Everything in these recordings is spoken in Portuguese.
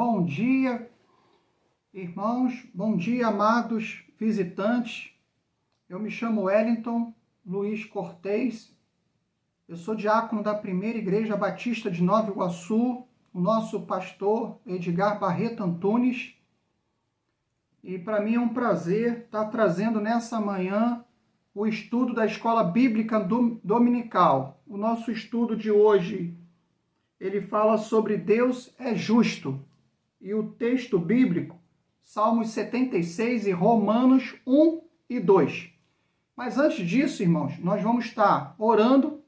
Bom dia, irmãos, bom dia, amados visitantes. Eu me chamo Wellington Luiz Cortez, eu sou diácono da Primeira Igreja Batista de Nova Iguaçu, o nosso pastor Edgar Barreto Antunes. E para mim é um prazer estar trazendo nessa manhã o estudo da Escola Bíblica Dominical. O nosso estudo de hoje, ele fala sobre Deus é justo. E o texto bíblico, Salmos 76 e Romanos 1 e 2. Mas antes disso, irmãos, nós vamos estar orando,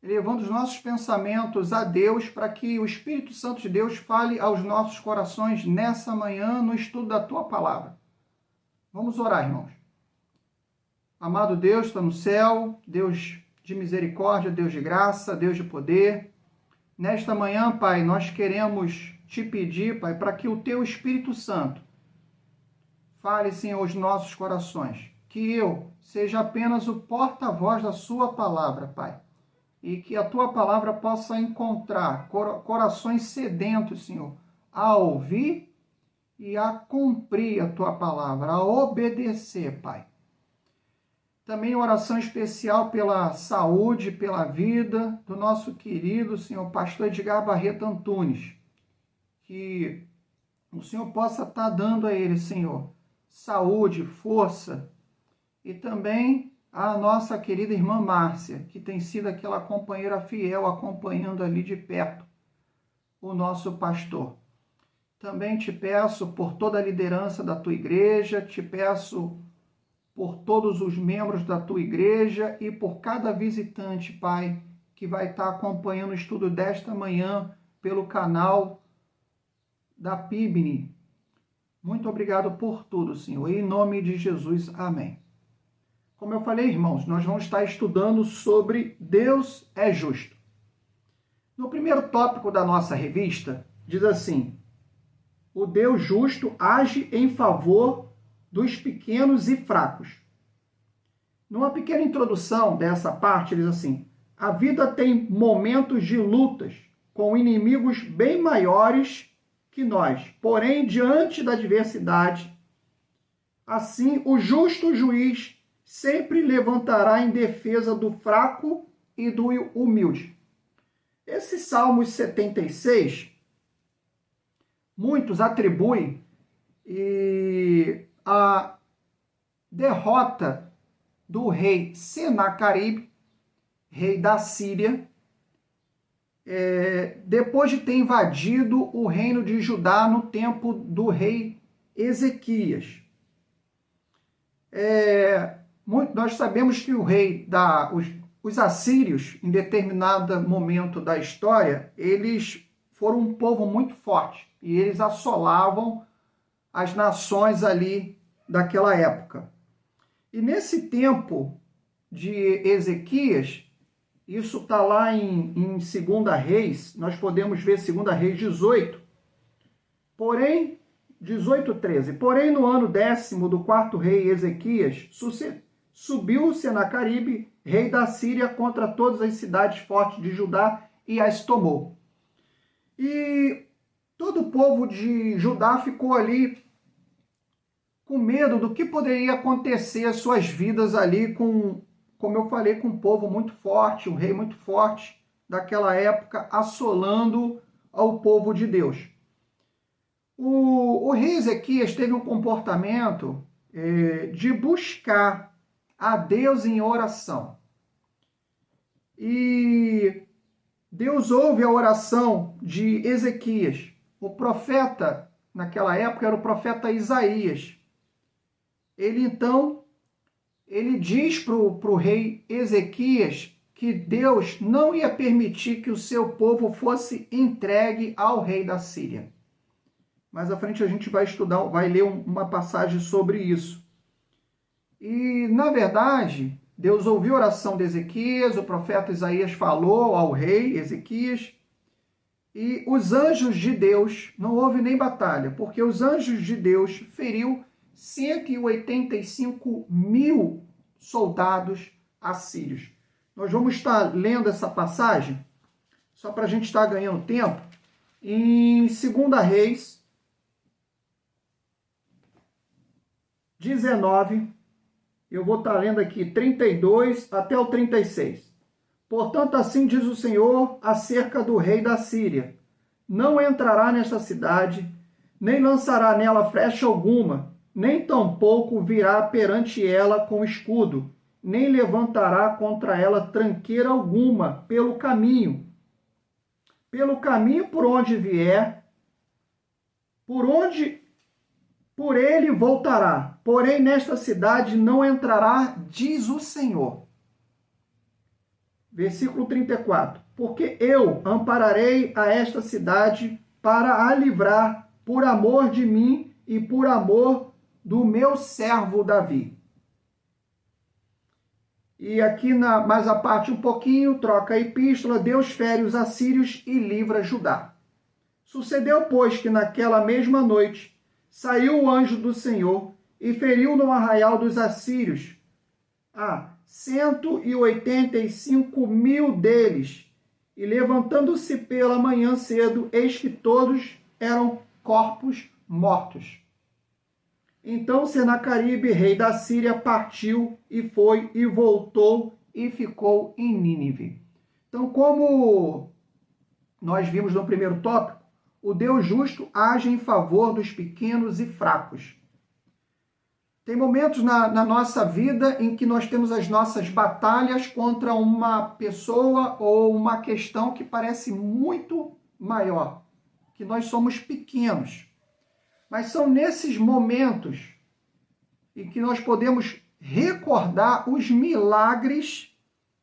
elevando os nossos pensamentos a Deus, para que o Espírito Santo de Deus fale aos nossos corações nessa manhã, no estudo da Tua Palavra. Vamos orar, irmãos. Amado Deus, está no céu, Deus de misericórdia, Deus de graça, Deus de poder. Nesta manhã, Pai, nós queremos te pedir, Pai, para que o Teu Espírito Santo fale, Senhor, aos nossos corações. Que eu seja apenas o porta-voz da Sua Palavra, Pai. E que a Tua Palavra possa encontrar corações sedentos, Senhor, a ouvir e a cumprir a Tua Palavra, a obedecer, Pai. Também oração especial pela saúde, pela vida do nosso querido Senhor pastor Edgar Barreto Antunes. Que o Senhor possa estar dando a ele, Senhor, saúde, força. E também a nossa querida irmã Márcia, que tem sido aquela companheira fiel, acompanhando ali de perto o nosso pastor. Também te peço por toda a liderança da tua igreja, te peço por todos os membros da tua igreja e por cada visitante, Pai, que vai estar acompanhando o estudo desta manhã pelo canal da PIBNI. Muito obrigado por tudo, Senhor. Em nome de Jesus, amém. Como eu falei, irmãos, nós vamos estar estudando sobre Deus é justo. No primeiro tópico da nossa revista, diz assim: o Deus justo age em favor dos pequenos e fracos. Numa pequena introdução dessa parte, diz assim: a vida tem momentos de lutas com inimigos bem maiores que nós, porém, diante da adversidade, assim, o justo juiz sempre levantará em defesa do fraco e do humilde. Esse Salmos 76, muitos atribuem a derrota do rei Senaqueribe, rei da Síria, depois de ter invadido o reino de Judá no tempo do rei Ezequias. Nós sabemos que os assírios, em determinado momento da história, eles foram um povo muito forte e eles assolavam as nações ali daquela época. E nesse tempo de Ezequias, isso está lá em 2 Reis, nós podemos ver 2 Reis 18, porém, 18:13. Porém, no ano 10º do quarto rei Ezequias, subiu Senaqueribe, rei da Síria, contra todas as cidades fortes de Judá e as tomou. E todo o povo de Judá ficou ali com medo do que poderia acontecer às suas vidas ali como eu falei, com um povo muito forte, um rei muito forte daquela época, assolando ao povo de Deus. O rei Ezequias teve um comportamento de buscar a Deus em oração. E Deus ouve a oração de Ezequias. O profeta, naquela época, era o profeta Isaías. Ele diz para o rei Ezequias que Deus não ia permitir que o seu povo fosse entregue ao rei da Síria. Mais à frente a gente vai estudar, vai ler uma passagem sobre isso. E, na verdade, Deus ouviu a oração de Ezequias, o profeta Isaías falou ao rei Ezequias, e os anjos de Deus, não houve nem batalha, porque os anjos de Deus feriu 185 mil soldados assírios. Nós vamos estar lendo essa passagem, só para a gente estar ganhando tempo. Em 2 Reis 19, eu vou estar lendo aqui 32 até o 36. Portanto, assim diz o Senhor acerca do rei da Síria: não entrará nesta cidade, nem lançará nela flecha alguma, nem tampouco virá perante ela com escudo, nem levantará contra ela tranqueira alguma pelo caminho. Pelo caminho por onde vier, por ele voltará. Porém, nesta cidade não entrará, diz o Senhor. Versículo 34. Porque eu ampararei a esta cidade para a livrar, por amor de mim e por amor do meu servo Davi. E aqui, mais a parte um pouquinho, troca a epístola: Deus fere os assírios e livra Judá. Sucedeu, pois, que naquela mesma noite saiu o anjo do Senhor e feriu no arraial dos assírios 185.000 deles. E levantando-se pela manhã cedo, eis que todos eram corpos mortos. Então Senaqueribe, rei da Síria, partiu e foi e voltou e ficou em Nínive. Então, como nós vimos no primeiro tópico, o Deus justo age em favor dos pequenos e fracos. Tem momentos na nossa vida em que nós temos as nossas batalhas contra uma pessoa ou uma questão que parece muito maior, que nós somos pequenos. Mas são nesses momentos em que nós podemos recordar os milagres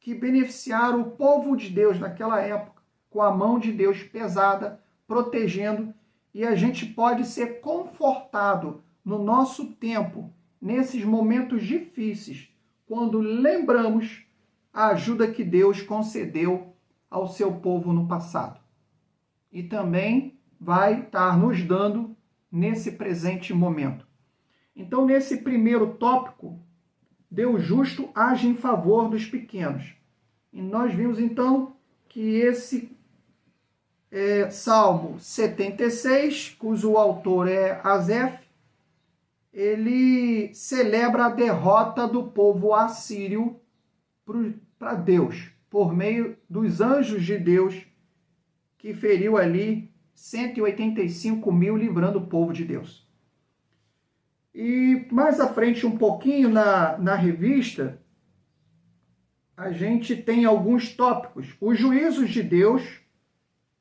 que beneficiaram o povo de Deus naquela época, com a mão de Deus pesada, protegendo, e a gente pode ser confortado no nosso tempo, nesses momentos difíceis, quando lembramos a ajuda que Deus concedeu ao seu povo no passado. E também vai estar nos dando nesse presente momento. Então, nesse primeiro tópico, Deus justo age em favor dos pequenos. E nós vimos, então, que esse Salmo 76, cujo autor é Asaf, ele celebra a derrota do povo assírio para Deus, por meio dos anjos de Deus, que feriu ali 185.000, livrando o povo de Deus. E mais à frente, um pouquinho na revista, a gente tem alguns tópicos. Os juízos de Deus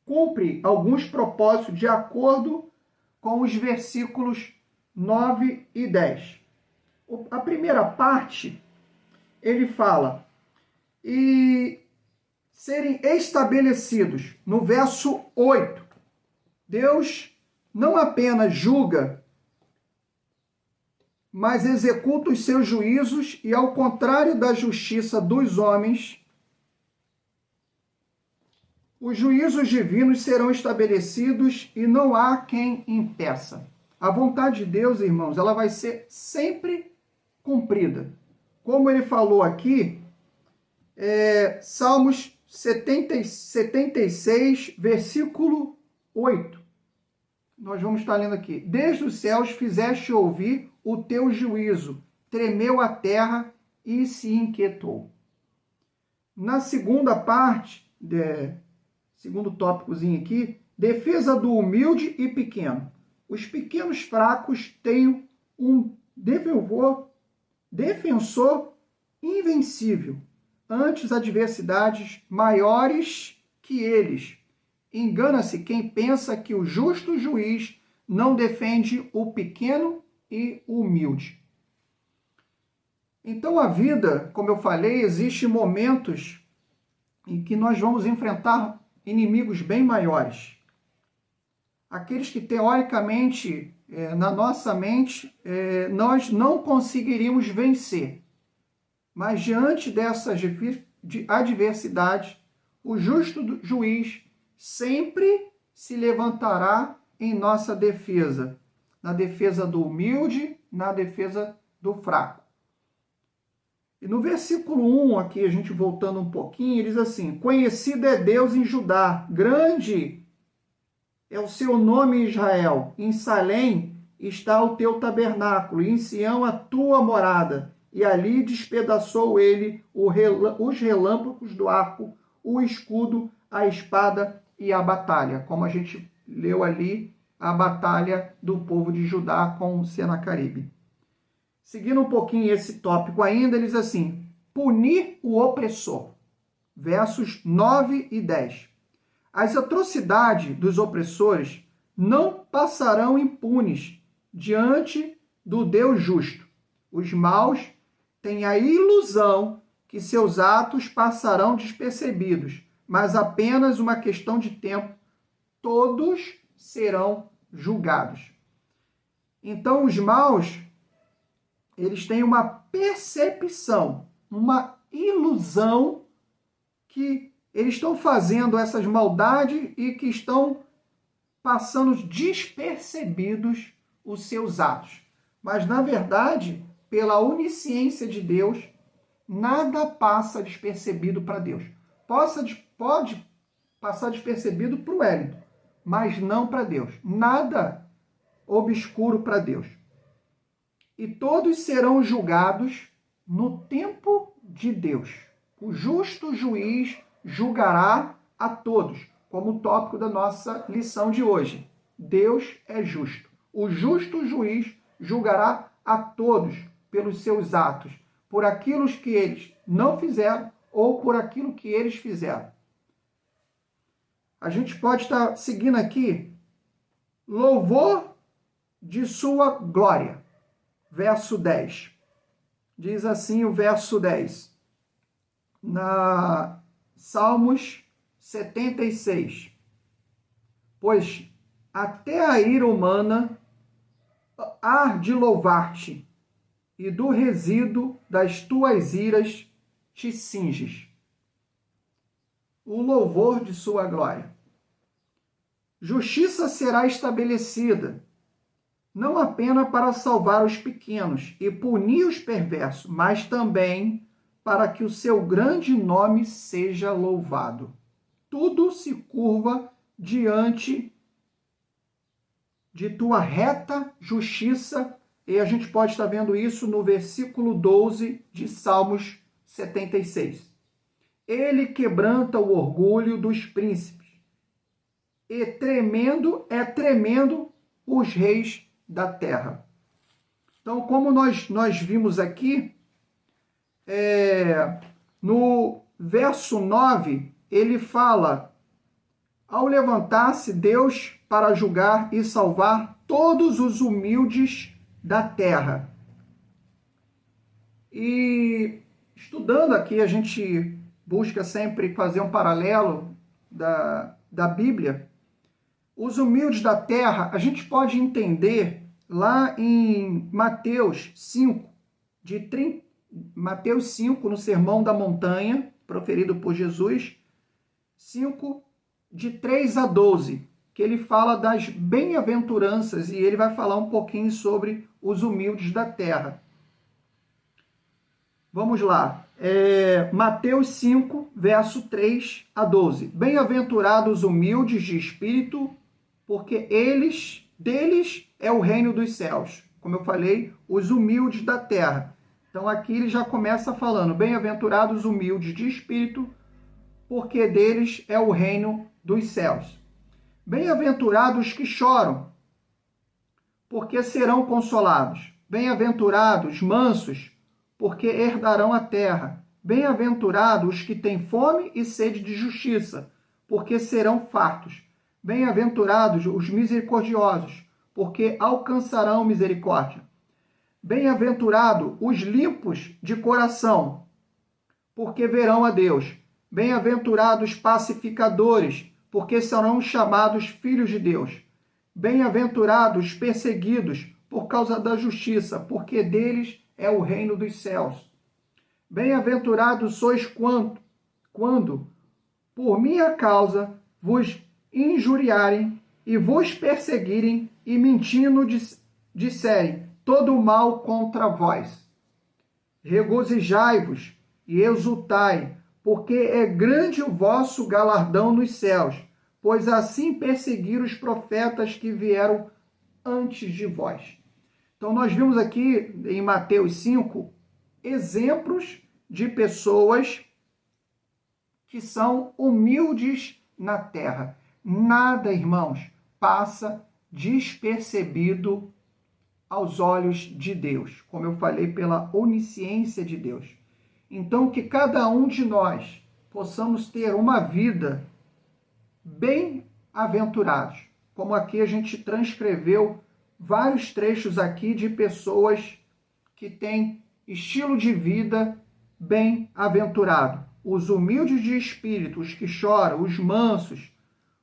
cumprem alguns propósitos de acordo com os versículos 9 e 10. A primeira parte, ele fala, e serem estabelecidos. No verso 8, Deus não apenas julga, mas executa os seus juízos, e ao contrário da justiça dos homens, os juízos divinos serão estabelecidos e não há quem impeça. A vontade de Deus, irmãos, ela vai ser sempre cumprida. Como ele falou aqui, Salmos 76, versículo 8. Nós vamos estar lendo aqui. Desde os céus fizeste ouvir o teu juízo, tremeu a terra e se inquietou. Na segunda parte, segundo tópicozinho aqui, defesa do humilde e pequeno. Os pequenos fracos têm um defensor invencível ante as adversidades maiores que eles. Engana-se quem pensa que o justo juiz não defende o pequeno e o humilde. Então a vida, como eu falei, existe momentos em que nós vamos enfrentar inimigos bem maiores. Aqueles que teoricamente, na nossa mente, nós não conseguiríamos vencer. Mas diante dessas adversidades, o justo juiz sempre se levantará em nossa defesa, na defesa do humilde, na defesa do fraco. E no versículo 1, aqui a gente voltando um pouquinho, ele diz assim: conhecido é Deus em Judá, grande é o seu nome, Israel. Em Salém está o teu tabernáculo, e em Sião a tua morada. E ali despedaçou ele os relâmpagos do arco, o escudo, a espada e a batalha. Como a gente leu ali, a batalha do povo de Judá com Senaqueribe. Seguindo um pouquinho esse tópico ainda, ele diz assim: punir o opressor. Versos 9 e 10. As atrocidades dos opressores não passarão impunes diante do Deus justo. Os maus têm a ilusão que seus atos passarão despercebidos, mas apenas uma questão de tempo, todos serão julgados. Então, os maus, eles têm uma percepção, uma ilusão que eles estão fazendo essas maldades e que estão passando despercebidos os seus atos. Mas, na verdade, pela onisciência de Deus, nada passa despercebido para Deus. Pode passar despercebido para o Wellington, mas não para Deus. Nada obscuro para Deus. E todos serão julgados no tempo de Deus. O justo juiz julgará a todos, como o tópico da nossa lição de hoje. Deus é justo. O justo juiz julgará a todos pelos seus atos, por aquilo que eles não fizeram ou por aquilo que eles fizeram. A gente pode estar seguindo aqui, louvor de sua glória. Verso 10. Diz assim o verso 10. Na Salmos 76. Pois até a ira humana há de louvar-te, e do resíduo das tuas iras te cinges. O louvor de sua glória. Justiça será estabelecida, não apenas para salvar os pequenos e punir os perversos, mas também para que o seu grande nome seja louvado. Tudo se curva diante de tua reta justiça, e a gente pode estar vendo isso no versículo 12 de Salmos 76. Ele quebranta o orgulho dos príncipes, e tremendo os reis da terra. Então, como nós vimos aqui, no verso 9, ele fala: ao levantar-se Deus para julgar e salvar todos os humildes da terra. E estudando aqui, a gente busca sempre fazer um paralelo da Bíblia. Os humildes da terra, a gente pode entender lá em Mateus 5, Mateus 5, no Sermão da Montanha, proferido por Jesus, 5, de 3 a 12, que ele fala das bem-aventuranças, e ele vai falar um pouquinho sobre os humildes da terra. Vamos lá. Mateus 5, verso 3 a 12. Bem-aventurados os humildes de espírito, porque deles é o reino dos céus. Como eu falei, os humildes da terra. Então aqui ele já começa falando: bem-aventurados os humildes de espírito, porque deles é o reino dos céus. Bem-aventurados que choram, porque serão consolados. Bem-aventurados mansos, porque herdarão a terra. Bem-aventurados os que têm fome e sede de justiça, porque serão fartos. Bem-aventurados os misericordiosos, porque alcançarão misericórdia. Bem-aventurados os limpos de coração, porque verão a Deus. Bem-aventurados pacificadores, porque serão chamados filhos de Deus. Bem-aventurados perseguidos por causa da justiça, porque deles é o reino dos céus. Bem-aventurados sois quando, por minha causa, vos injuriarem e vos perseguirem e mentindo disserem todo o mal contra vós. Regozijai-vos e exultai, porque é grande o vosso galardão nos céus, pois assim perseguiram os profetas que vieram antes de vós. Então, nós vimos aqui em Mateus 5 exemplos de pessoas que são humildes na terra. Nada, irmãos, passa despercebido aos olhos de Deus, como eu falei, pela onisciência de Deus. Então, que cada um de nós possamos ter uma vida bem-aventurados, como aqui a gente transcreveu vários trechos aqui de pessoas que têm estilo de vida bem-aventurado. Os humildes de espírito, os que choram, os mansos,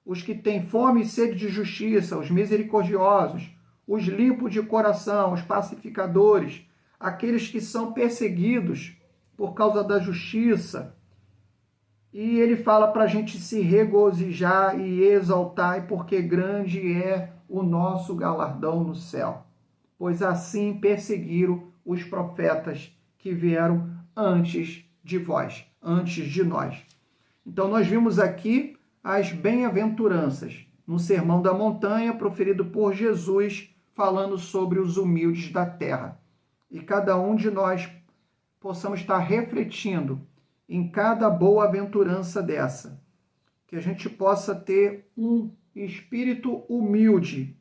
os que têm fome e sede de justiça, os misericordiosos, os limpos de coração, os pacificadores, aqueles que são perseguidos por causa da justiça. E ele fala para a gente se regozijar e exaltar, porque grande é o nosso galardão no céu. Pois assim perseguiram os profetas que vieram antes de vós, antes de nós. Então nós vimos aqui as bem-aventuranças no Sermão da Montanha, proferido por Jesus, falando sobre os humildes da terra. E cada um de nós possamos estar refletindo em cada boa-aventurança dessa, que a gente possa ter um espírito humilde,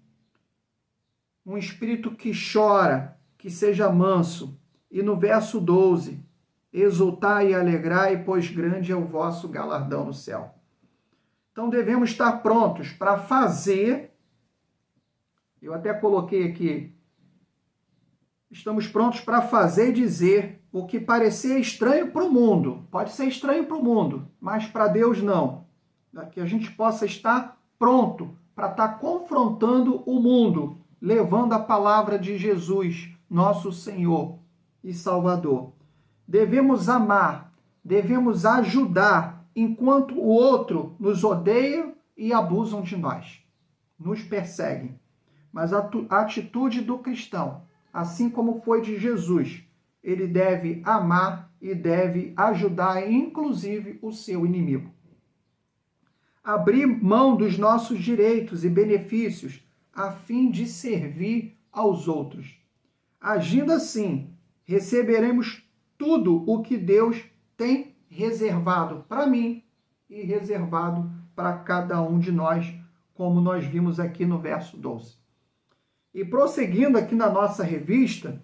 um espírito que chora, que seja manso. E no verso 12, exultai e alegrai, pois grande é o vosso galardão no céu. Então devemos estar prontos para fazer, eu até coloquei aqui, estamos prontos para fazer e dizer o que parecer estranho para o mundo. Pode ser estranho para o mundo, mas para Deus não. Que a gente possa estar pronto para estar confrontando o mundo, levando a palavra de Jesus, nosso Senhor e Salvador. Devemos amar, devemos ajudar, enquanto o outro nos odeia e abusam de nós, nos perseguem. Mas a atitude do cristão, assim como foi de Jesus, ele deve amar e deve ajudar, inclusive, o seu inimigo. Abrir mão dos nossos direitos e benefícios a fim de servir aos outros. Agindo assim, receberemos tudo o que Deus tem reservado para mim e reservado para cada um de nós, como nós vimos aqui no verso 12. E prosseguindo aqui na nossa revista,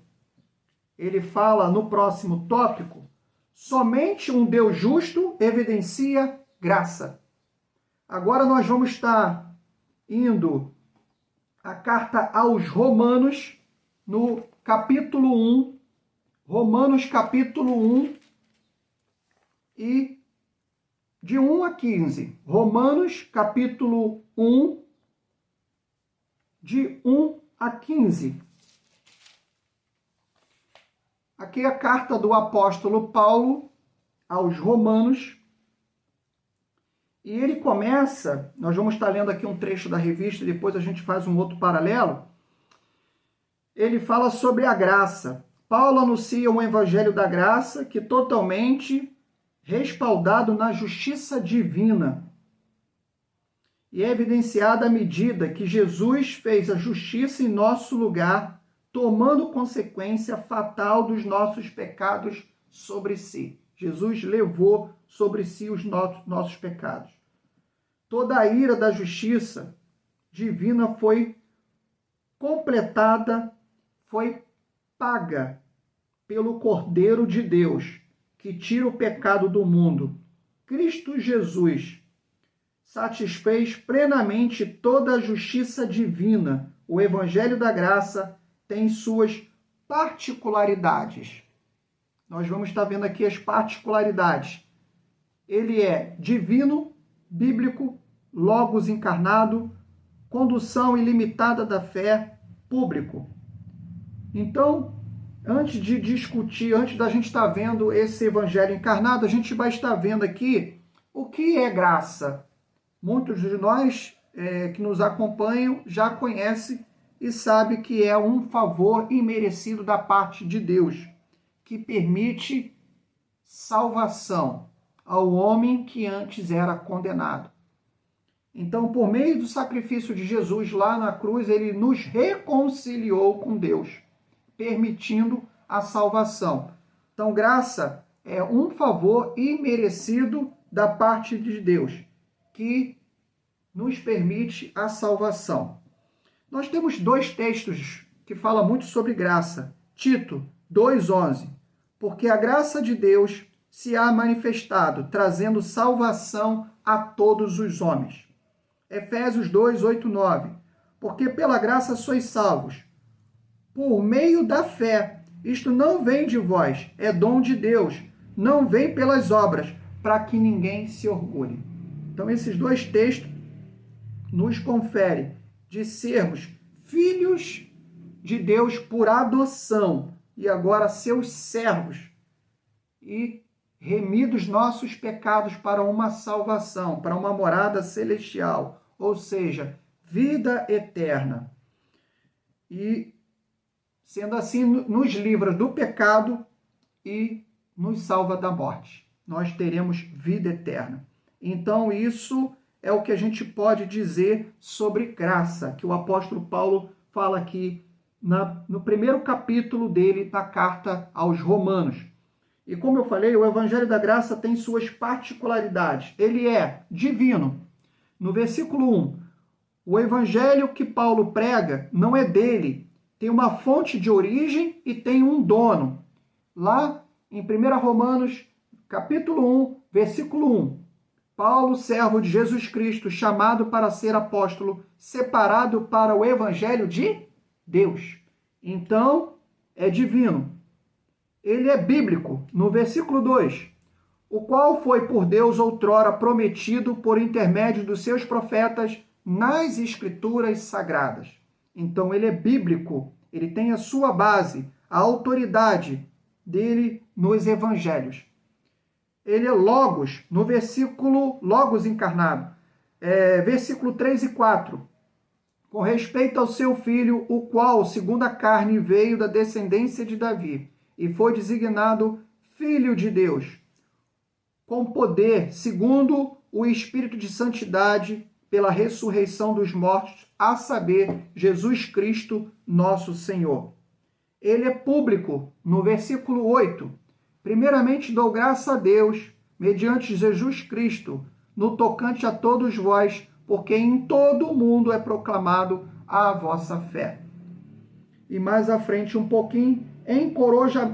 ele fala no próximo tópico, somente um Deus justo evidencia graça. Agora nós vamos estar indo à carta aos Romanos, no capítulo 1, Romanos capítulo 1, e de 1 a 15. Romanos capítulo 1, de 1 a 15. Aqui é a carta do apóstolo Paulo aos Romanos. E ele começa, nós vamos estar lendo aqui um trecho da revista, depois a gente faz um outro paralelo. Ele fala sobre a graça. Paulo anuncia um evangelho da graça que totalmente respaldado na justiça divina. E é evidenciada à medida que Jesus fez a justiça em nosso lugar, tomando consequência fatal dos nossos pecados sobre si. Jesus levou sobre si os nossos pecados. Toda a ira da justiça divina foi completada, foi paga pelo Cordeiro de Deus, que tira o pecado do mundo. Cristo Jesus satisfez plenamente toda a justiça divina. O Evangelho da Graça tem suas particularidades. Nós vamos estar vendo aqui as particularidades. Ele é divino, bíblico, logos encarnado, condução ilimitada da fé, público. Então, antes de discutir, antes da gente estar vendo esse evangelho encarnado, a gente vai estar vendo aqui o que é graça. Muitos de nós que nos acompanham já conhecem e sabem que é um favor imerecido da parte de Deus, que permite salvação ao homem que antes era condenado. Então, por meio do sacrifício de Jesus lá na cruz, ele nos reconciliou com Deus, permitindo a salvação. Então, graça é um favor imerecido da parte de Deus, que nos permite a salvação. Nós temos dois textos que falam muito sobre graça. Tito 2,11. Porque a graça de Deus se há manifestado, trazendo salvação a todos os homens. Efésios 2:8, 9. Porque pela graça sois salvos, por meio da fé. Isto não vem de vós, é dom de Deus. Não vem pelas obras, para que ninguém se orgulhe. Então, esses dois textos nos conferem de sermos filhos de Deus por adoção e agora seus servos e remidos nossos pecados para uma salvação, para uma morada celestial, ou seja, vida eterna. E, sendo assim, nos livra do pecado e nos salva da morte. Nós teremos vida eterna. Então, isso é o que a gente pode dizer sobre graça, que o apóstolo Paulo fala aqui no primeiro capítulo dele, na carta aos Romanos. E como eu falei, o Evangelho da Graça tem suas particularidades. Ele é divino. No versículo 1, o Evangelho que Paulo prega não é dele. Tem uma fonte de origem e tem um dono. Lá em 1 Romanos, capítulo 1, versículo 1. Paulo, servo de Jesus Cristo, chamado para ser apóstolo, separado para o Evangelho de Deus. Então, é divino. Ele é bíblico. No versículo 2, o qual foi por Deus outrora prometido por intermédio dos seus profetas nas Escrituras Sagradas. Então, ele é bíblico. Ele tem a sua base, a autoridade dele nos Evangelhos. Ele é Logos, no versículo Logos encarnado, versículo 3 e 4. Com respeito ao seu filho, o qual, segundo a carne, veio da descendência de Davi, e foi designado Filho de Deus, com poder, segundo o Espírito de Santidade, pela ressurreição dos mortos, a saber, Jesus Cristo, nosso Senhor. Ele é público, no versículo 8. Primeiramente dou graça a Deus, mediante Jesus Cristo, no tocante a todos vós, porque em todo o mundo é proclamado a vossa fé. E mais à frente um pouquinho,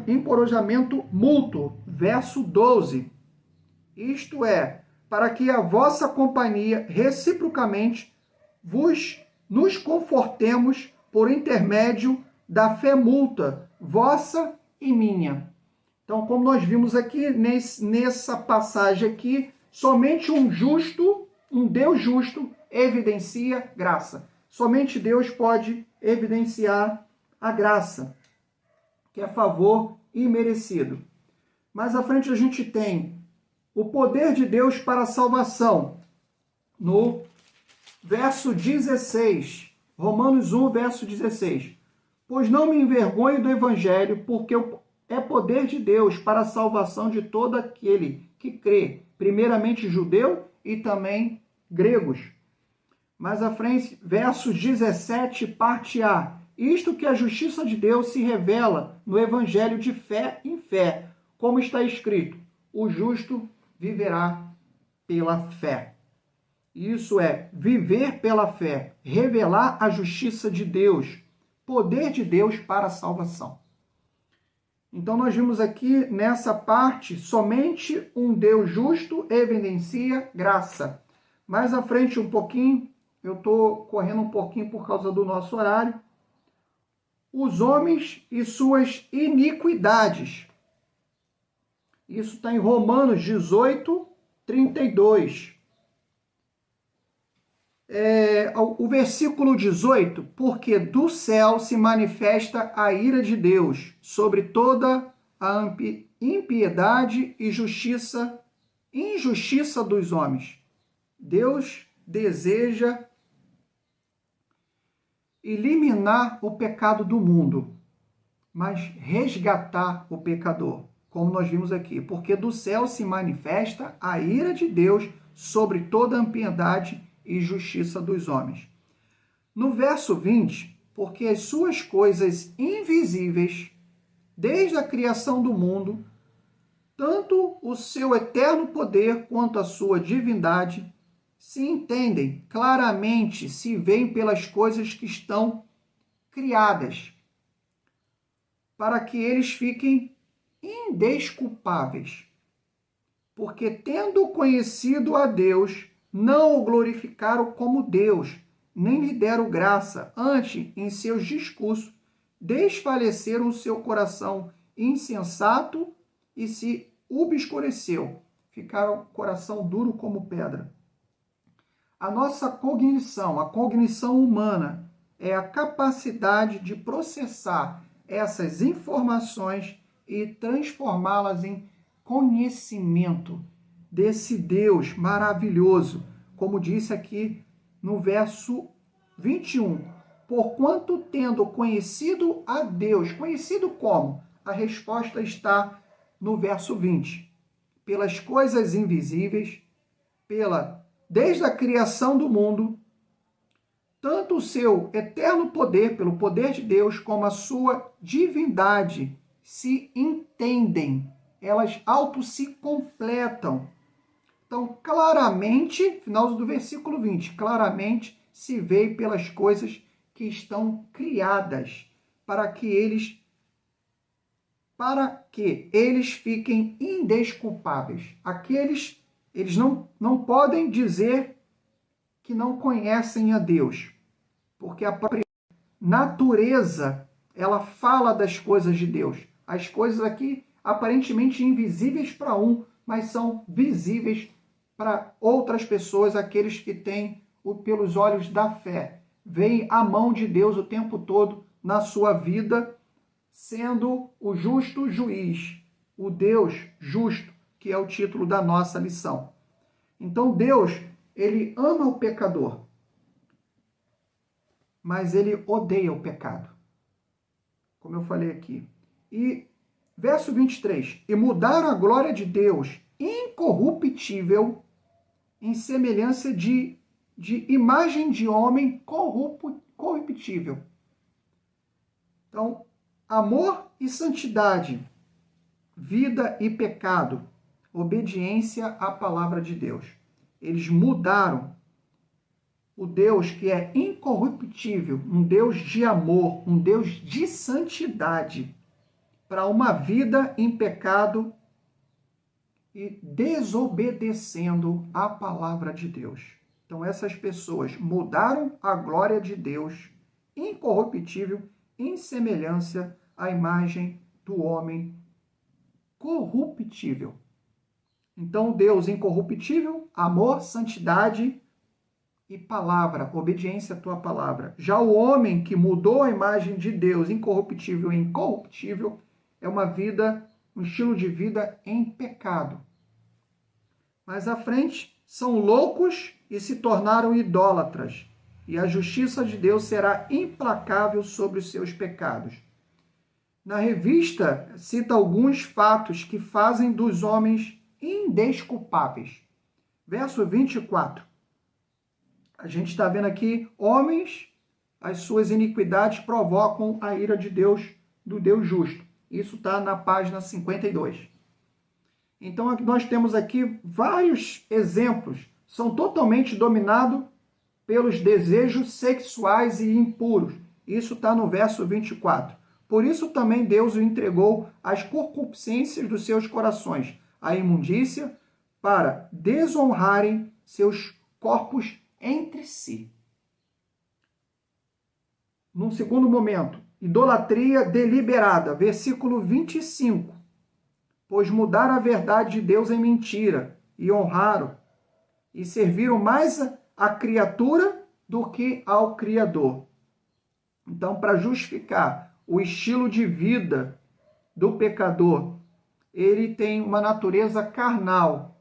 encorajamento mútuo, verso 12. Isto é, para que a vossa companhia, reciprocamente, nos confortemos por intermédio da fé mútua, vossa e minha. Então, como nós vimos aqui, nessa passagem aqui, somente um Deus justo, evidencia graça. Somente Deus pode evidenciar a graça, que é favor imerecido. Mais à frente a gente tem o poder de Deus para a salvação. No verso 16, Romanos 1, verso 16. Pois não me envergonho do Evangelho, porque é poder de Deus para a salvação de todo aquele que crê, primeiramente judeu e também gregos. Mais à frente, verso 17, parte A. Isto que a justiça de Deus se revela no Evangelho de fé em fé, como está escrito, o justo viverá pela fé. Isso é viver pela fé, revelar a justiça de Deus, poder de Deus para a salvação. Então nós vimos aqui nessa parte, somente um Deus justo evidencia graça. Mais à frente um pouquinho, eu estou correndo um pouquinho por causa do nosso horário. Os homens e suas iniquidades. Isso está em Romanos 18, 32. O versículo 18, porque do céu se manifesta a ira de Deus sobre toda a impiedade e injustiça dos homens. Deus deseja eliminar o pecado do mundo, mas resgatar o pecador, como nós vimos aqui, porque do céu se manifesta a ira de Deus sobre toda a impiedade e justiça dos homens. No verso 20, porque as suas coisas invisíveis, desde a criação do mundo, tanto o seu eterno poder quanto a sua divindade, se entendem claramente, se veem pelas coisas que estão criadas, para que eles fiquem indesculpáveis. Porque, tendo conhecido a Deus, não o glorificaram como Deus, nem lhe deram graça. Antes, em seus discursos, desfaleceram o seu coração insensato e se obscureceu. Ficaram coração duro como pedra. A nossa cognição, a cognição humana, é a capacidade de processar essas informações e transformá-las em conhecimento desse Deus maravilhoso, como disse aqui no verso 21. Porquanto tendo conhecido a Deus, conhecido como? A resposta está no verso 20. Pelas coisas invisíveis, desde a criação do mundo, tanto o seu eterno poder, pelo poder de Deus, como a sua divindade se entendem, elas se completam. Então, claramente, final do versículo 20, claramente se vê pelas coisas que estão criadas, para que eles fiquem indesculpáveis. Eles não podem dizer que não conhecem a Deus, porque a própria natureza, ela fala das coisas de Deus. As coisas aqui, aparentemente invisíveis para um, mas são visíveis para outras pessoas, aqueles que têm pelos olhos da fé. Veem a mão de Deus o tempo todo na sua vida, sendo o justo juiz, o Deus justo, que é o título da nossa lição. Então Deus, ele ama o pecador, mas ele odeia o pecado, como eu falei aqui. E verso 23, e mudaram a glória de Deus incorruptível em semelhança de imagem de homem corruptível. Então, amor e santidade, vida e pecado, obediência à palavra de Deus. Eles mudaram o Deus que é incorruptível, um Deus de amor, um Deus de santidade, para uma vida em pecado e desobedecendo à palavra de Deus. Então essas pessoas mudaram a glória de Deus incorruptível em semelhança à imagem do homem corruptível. Então Deus incorruptível, amor, santidade e palavra, obediência à tua palavra. Já o homem que mudou a imagem de Deus, incorruptível e incorruptível, é uma vida, um estilo de vida em pecado. Mais à frente, são loucos e se tornaram idólatras, e a justiça de Deus será implacável sobre os seus pecados. Na revista, cita alguns fatos que fazem dos homens indesculpáveis. Verso 24. A gente está vendo aqui, homens, as suas iniquidades provocam a ira de Deus, do Deus justo. Isso está na página 52. Então, nós temos aqui vários exemplos. São totalmente dominados pelos desejos sexuais e impuros. Isso está no verso 24. Por isso também Deus o entregou às concupiscências dos seus corações, à imundícia, para desonrarem seus corpos entre si. Num segundo momento, idolatria deliberada, versículo 25. Pois mudaram a verdade de Deus em mentira, e honraram, e serviram mais a criatura do que ao Criador. Então, para justificar o estilo de vida do pecador, ele tem uma natureza carnal.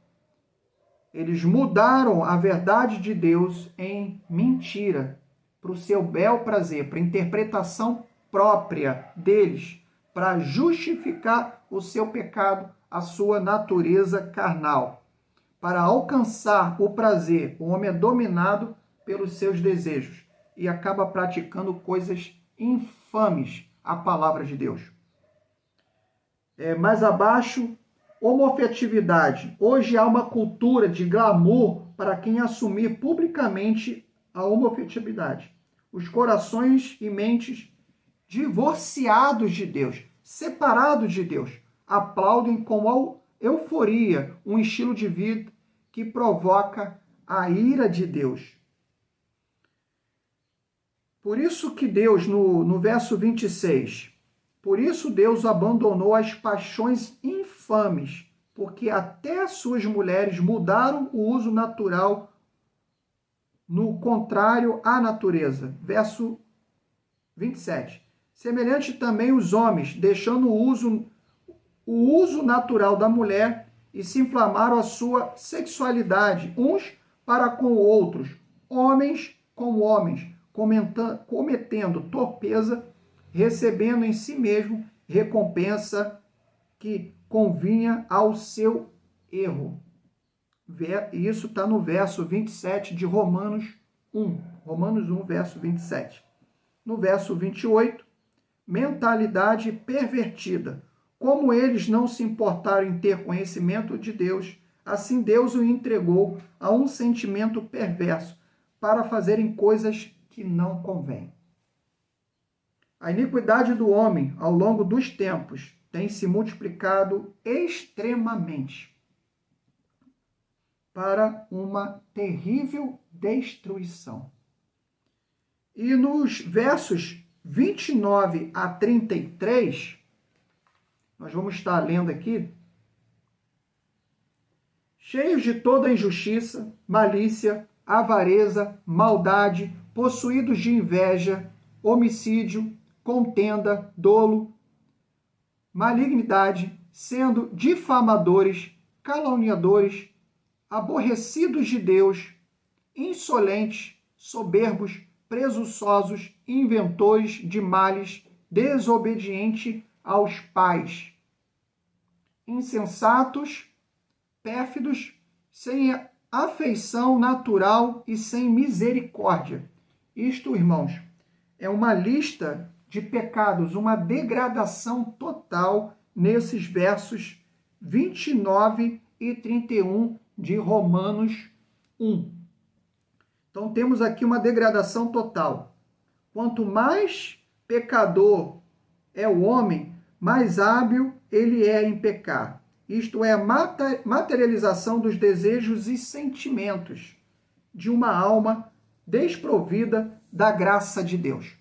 Eles mudaram a verdade de Deus em mentira, para o seu bel prazer, para a interpretação própria deles, para justificar o seu pecado, a sua natureza carnal, para alcançar o prazer. O homem é dominado pelos seus desejos e acaba praticando coisas infames à palavra de Deus. Mais abaixo, homoafetividade. Hoje há uma cultura de glamour para quem assumir publicamente a homoafetividade. Os corações e mentes divorciados de Deus, separados de Deus, aplaudem com euforia um estilo de vida que provoca a ira de Deus. Por isso que Deus, no verso 26, por isso Deus abandonou as paixões infames, porque até as suas mulheres mudaram o uso natural no contrário à natureza. Verso 27. Semelhante também os homens, deixando o uso natural da mulher e se inflamaram a sua sexualidade, uns para com outros, homens com homens, cometendo torpeza, recebendo em si mesmo recompensa que convinha ao seu erro. Isso está no verso 27 de Romanos 1. Romanos 1, verso 27. No verso 28, mentalidade pervertida. Como eles não se importaram em ter conhecimento de Deus, assim Deus o entregou a um sentimento perverso para fazerem coisas que não convêm. A iniquidade do homem, ao longo dos tempos, tem se multiplicado extremamente para uma terrível destruição. E nos versos 29 a 33, nós vamos estar lendo aqui, cheios de toda injustiça, malícia, avareza, maldade, possuídos de inveja, homicídio, contenda, dolo, malignidade, sendo difamadores, caluniadores, aborrecidos de Deus, insolentes, soberbos, presunçosos, inventores de males, desobedientes aos pais, insensatos, pérfidos, sem afeição natural e sem misericórdia. Isto, irmãos, é uma lista de pecados, uma degradação total nesses versos 29 e 31 de Romanos 1. Então temos aqui uma degradação total. Quanto mais pecador é o homem, mais hábil ele é em pecar. Isto é a materialização dos desejos e sentimentos de uma alma desprovida da graça de Deus.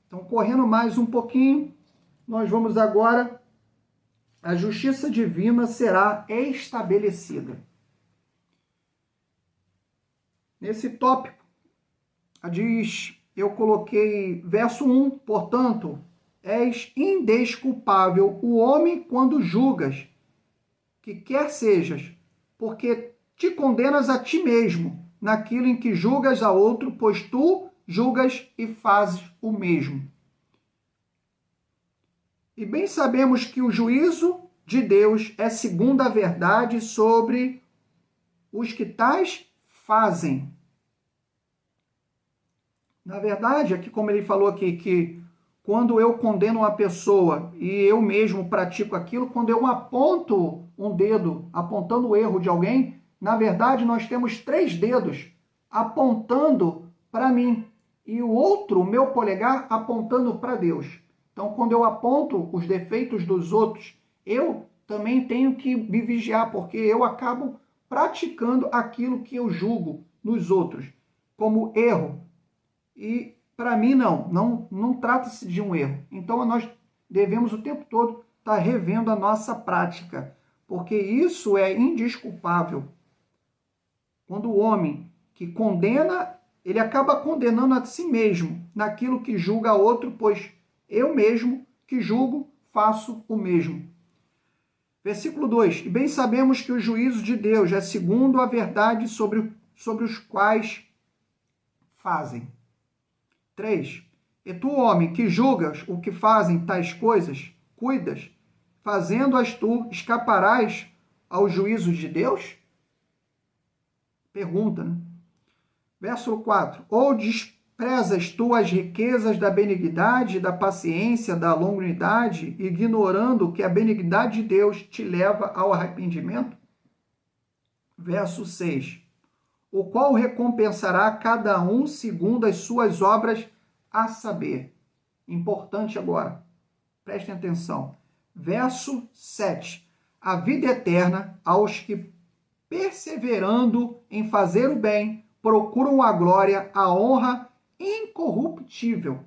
Então, correndo mais um pouquinho, nós vamos agora, a justiça divina será estabelecida. Nesse tópico, eu coloquei verso 1, portanto, és indesculpável o homem quando julgas, que quer sejas, porque te condenas a ti mesmo, naquilo em que julgas a outro, pois tu julgas e fazes o mesmo. E bem sabemos que o juízo de Deus é segundo a verdade sobre os que tais fazem. Na verdade, aqui como ele falou aqui, que quando eu condeno uma pessoa e eu mesmo pratico aquilo, quando eu aponto um dedo apontando o erro de alguém, na verdade nós temos 3 dedos apontando para mim e o outro, o meu polegar, apontando para Deus. Então, quando eu aponto os defeitos dos outros, eu também tenho que me vigiar, porque eu acabo praticando aquilo que eu julgo nos outros como erro. E para mim não trata-se de um erro. Então nós devemos o tempo todo estar revendo a nossa prática, porque isso é indesculpável. Quando o homem que condena, ele acaba condenando a si mesmo naquilo que julga outro, pois eu mesmo que julgo faço o mesmo. Versículo 2. E bem sabemos que o juízo de Deus é segundo a verdade sobre os quais fazem. 3. E tu, homem, que julgas o que fazem tais coisas, cuidas, fazendo-as tu, escaparás ao juízo de Deus? Pergunta, né? Verso 4. Ou desprezas tu as riquezas da benignidade, da paciência, da longanimidade, ignorando que a benignidade de Deus te leva ao arrependimento? Verso 6. O qual recompensará cada um segundo as suas obras, a saber. Importante agora, prestem atenção. Verso 7. A vida eterna aos que, perseverando em fazer o bem, procuram a glória, a honra incorruptível.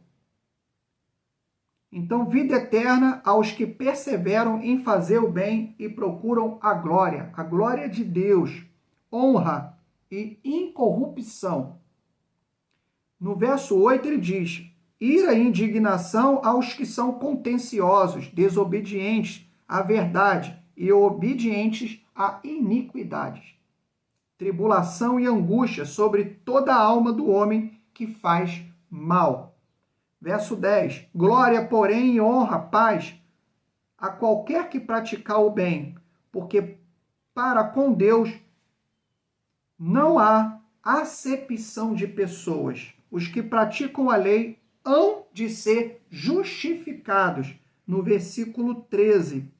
Então, vida eterna aos que perseveram em fazer o bem e procuram a glória de Deus, honra e incorrupção. No verso 8 ele diz: ira e indignação aos que são contenciosos, desobedientes à verdade e obedientes a iniquidades. Tribulação e angústia sobre toda a alma do homem que faz mal. Verso 10. Glória, porém, e honra, paz, a qualquer que praticar o bem, porque para com Deus não há acepção de pessoas. Os que praticam a lei hão de ser justificados. No versículo 13.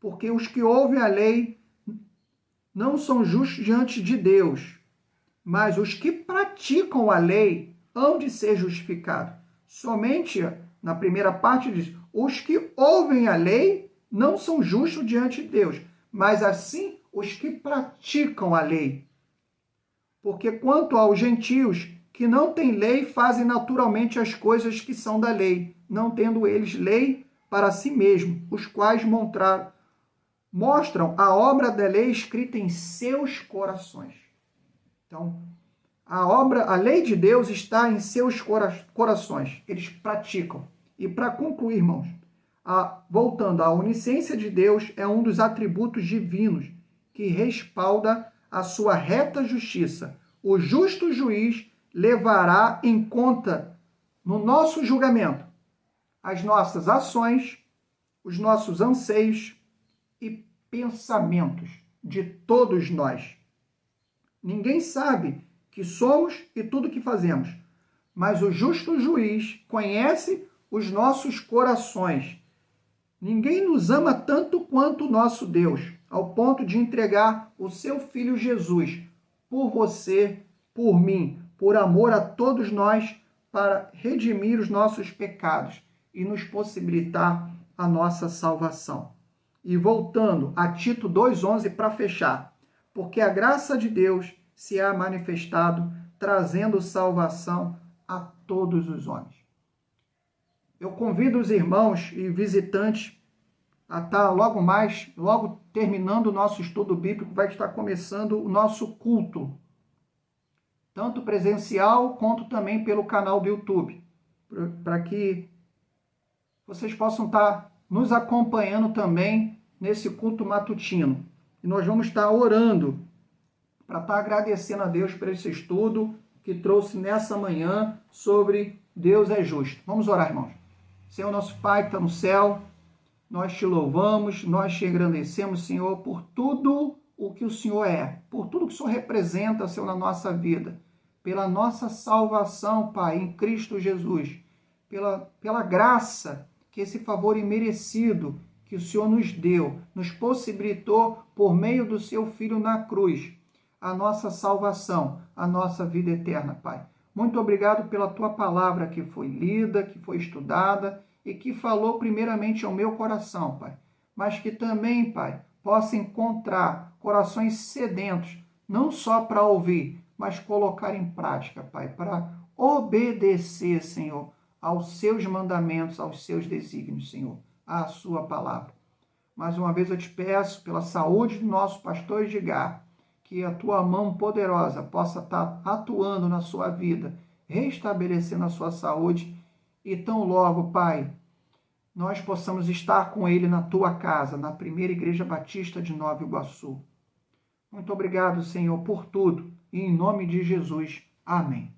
Porque os que ouvem a lei não são justos diante de Deus, mas os que praticam a lei hão de ser justificados. Somente na primeira parte diz: os que ouvem a lei não são justos diante de Deus, mas assim os que praticam a lei. Porque quanto aos gentios que não têm lei, fazem naturalmente as coisas que são da lei, não tendo eles lei para si mesmos, os quais mostram a obra da lei escrita em seus corações. Então, a lei de Deus está em seus corações. Eles praticam. E para concluir, irmãos, voltando à onisciência de Deus, é um dos atributos divinos que respalda a sua reta justiça. O justo juiz levará em conta no nosso julgamento as nossas ações, os nossos anseios e pensamentos de todos nós. Ninguém sabe que somos e tudo que fazemos, mas o justo juiz conhece os nossos corações. Ninguém nos ama tanto quanto o nosso Deus, ao ponto de entregar o seu Filho Jesus por você, por mim, por amor a todos nós, para redimir os nossos pecados e nos possibilitar a nossa salvação. E voltando a Tito 2,11 para fechar, porque a graça de Deus se há manifestado, trazendo salvação a todos os homens. Eu convido os irmãos e visitantes a estar logo terminando o nosso estudo bíblico, vai estar começando o nosso culto, tanto presencial quanto também pelo canal do YouTube, para que vocês possam estar nos acompanhando também nesse culto matutino. E nós vamos estar orando para estar agradecendo a Deus por esse estudo que trouxe nessa manhã sobre Deus é justo. Vamos orar, irmãos. Senhor, nosso Pai que está no céu, nós te louvamos, nós te engrandecemos, Senhor, por tudo o que o Senhor é, por tudo que o Senhor representa, Senhor, na nossa vida, pela nossa salvação, Pai, em Cristo Jesus, pela graça, que esse favor imerecido que o Senhor nos deu, nos possibilitou por meio do seu Filho na cruz, a nossa salvação, a nossa vida eterna, Pai. Muito obrigado pela tua palavra que foi lida, que foi estudada e que falou primeiramente ao meu coração, Pai. Mas que também, Pai, possa encontrar corações sedentos, não só para ouvir, mas colocar em prática, Pai, para obedecer, Senhor, aos seus mandamentos, aos seus desígnios, Senhor, à sua palavra. Mais uma vez eu te peço, pela saúde do nosso pastor Edgar, que a tua mão poderosa possa estar atuando na sua vida, restabelecendo a sua saúde, e tão logo, Pai, nós possamos estar com ele na tua casa, na primeira Igreja Batista de Nova Iguaçu. Muito obrigado, Senhor, por tudo, e em nome de Jesus. Amém.